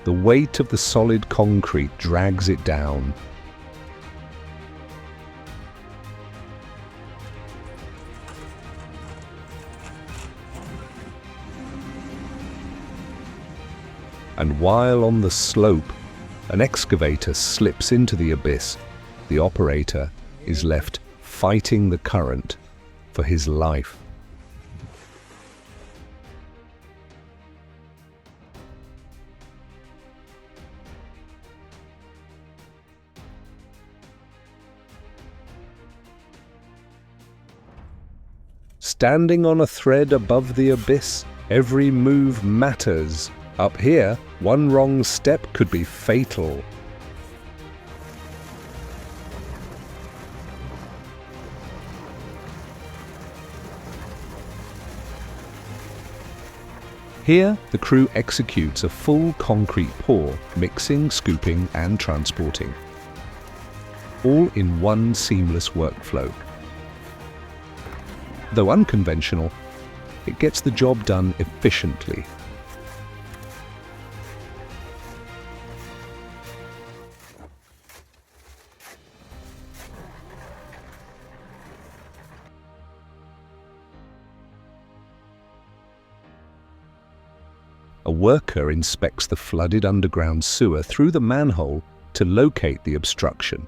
The weight of the solid concrete drags it down. And while on the slope, an excavator slips into the abyss, the operator is left fighting the current for his life. Standing on a thread above the abyss, every move matters. Up here, one wrong step could be fatal. Here, the crew executes a full concrete pour, mixing, scooping, and transporting, all in one seamless workflow. Though unconventional, it gets the job done efficiently. A worker inspects the flooded underground sewer through the manhole to locate the obstruction.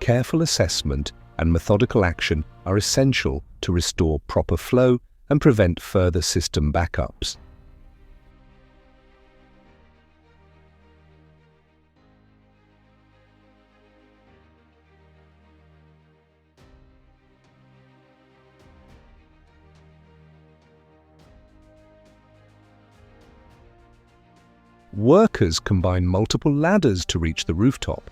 Careful assessment and methodical action are essential to restore proper flow and prevent further system backups. Workers combine multiple ladders to reach the rooftop.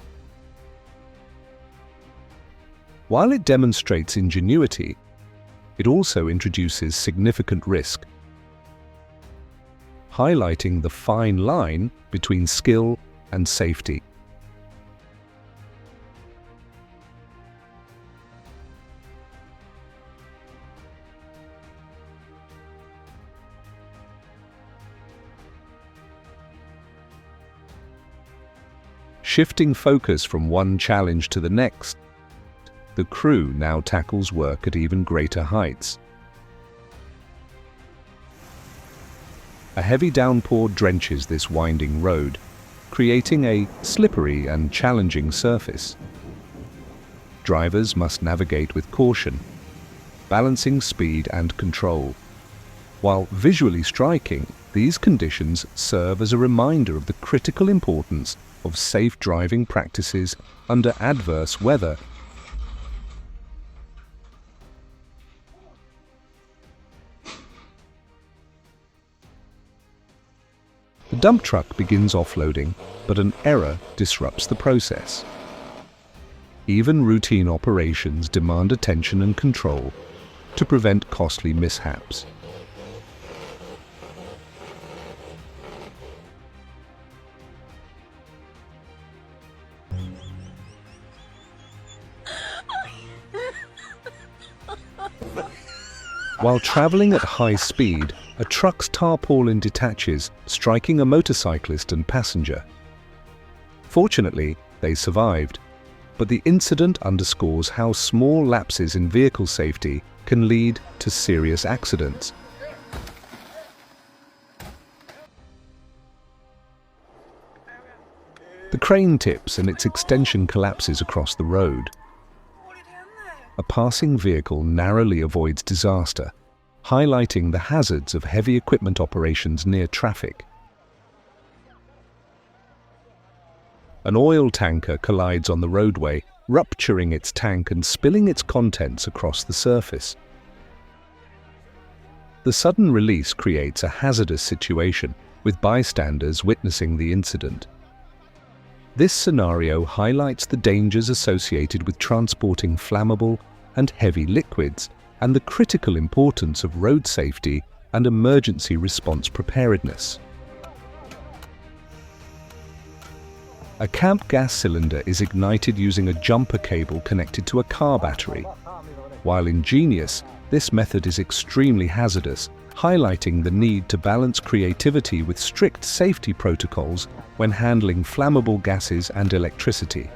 While it demonstrates ingenuity, it also introduces significant risk, highlighting the fine line between skill and safety. Shifting focus from one challenge to the next, the crew now tackles work at even greater heights. A heavy downpour drenches this winding road, creating a slippery and challenging surface. Drivers must navigate with caution, balancing speed and control. While visually striking, these conditions serve as a reminder of the critical importance of safe driving practices under adverse weather. The dump truck begins offloading, but an error disrupts the process. Even routine operations demand attention and control to prevent costly mishaps. While traveling at high speed, a truck's tarpaulin detaches, striking a motorcyclist and passenger. Fortunately, they survived, but the incident underscores how small lapses in vehicle safety can lead to serious accidents. The crane tips and its extension collapses across the road. A passing vehicle narrowly avoids disaster, highlighting the hazards of heavy equipment operations near traffic. An oil tanker collides on the roadway, rupturing its tank and spilling its contents across the surface. The sudden release creates a hazardous situation, with bystanders witnessing the incident. This scenario highlights the dangers associated with transporting flammable and heavy liquids and the critical importance of road safety and emergency response preparedness. A camp gas cylinder is ignited using a jumper cable connected to a car battery. While ingenious, this method is extremely hazardous highlighting the need to balance creativity with strict safety protocols when handling flammable gases and electricity.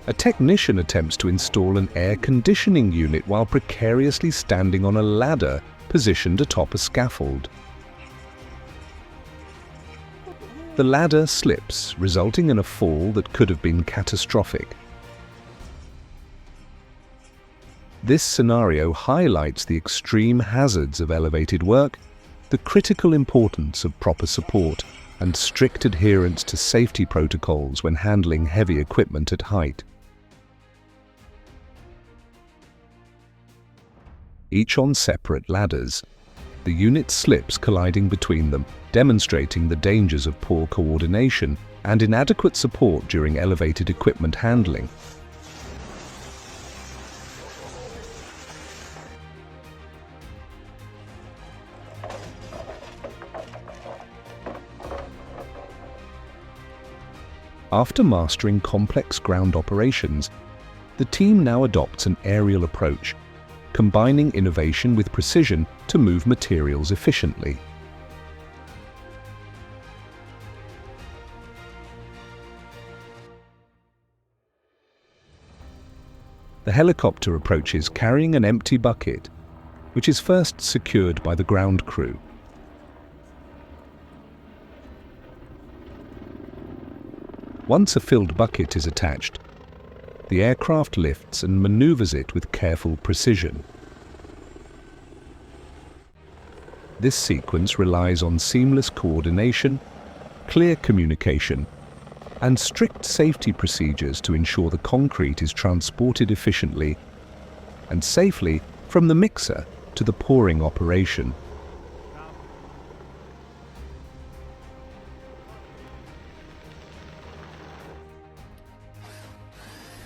A technician attempts to install an air conditioning unit while precariously standing on a ladder positioned atop a scaffold. The ladder slips, resulting in a fall that could have been catastrophic. This scenario highlights the extreme hazards of elevated work, the critical importance of proper support, and strict adherence to safety protocols when handling heavy equipment at height. Each on separate ladders, the unit slips colliding between them, demonstrating the dangers of poor coordination and inadequate support during elevated equipment handling. After mastering complex ground operations, the team now adopts an aerial approach, combining innovation with precision to move materials efficiently. The helicopter approaches carrying an empty bucket, which is first secured by the ground crew. Once a filled bucket is attached, the aircraft lifts and maneuvers it with careful precision. This sequence relies on seamless coordination, clear communication, and strict safety procedures to ensure the concrete is transported efficiently and safely from the mixer to the pouring operation.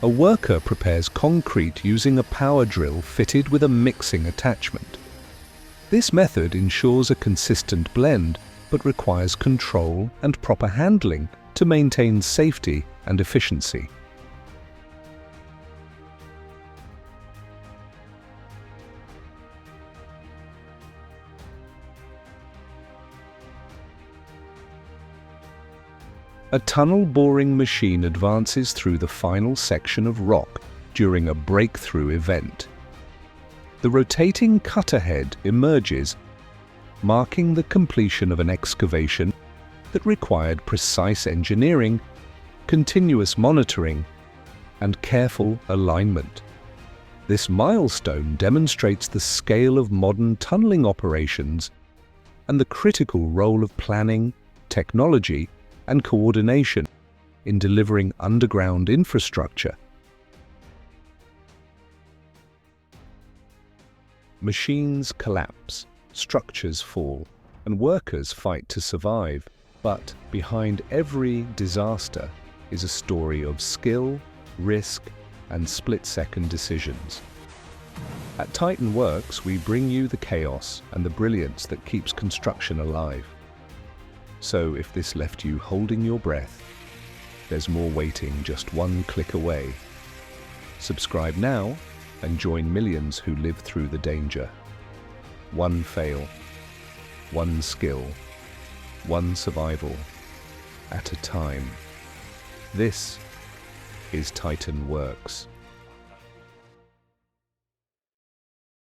A worker prepares concrete using a power drill fitted with a mixing attachment. This method ensures a consistent blend, but requires control and proper handling to maintain safety and efficiency. A tunnel boring machine advances through the final section of rock during a breakthrough event. The rotating cutter head emerges, marking the completion of an excavation that required precise engineering, continuous monitoring, and careful alignment. This milestone demonstrates the scale of modern tunneling operations and the critical role of planning, technology, and coordination in delivering underground infrastructure. Machines collapse, structures fall, and workers fight to survive. But behind every disaster is a story of skill, risk, and split-second decisions. At Titan Works, we bring you the chaos and the brilliance that keeps construction alive. So if this left you holding your breath, there's more waiting just one click away. Subscribe now and join millions who live through the danger. One fail, one skill, one survival at a time. This is Titan Works.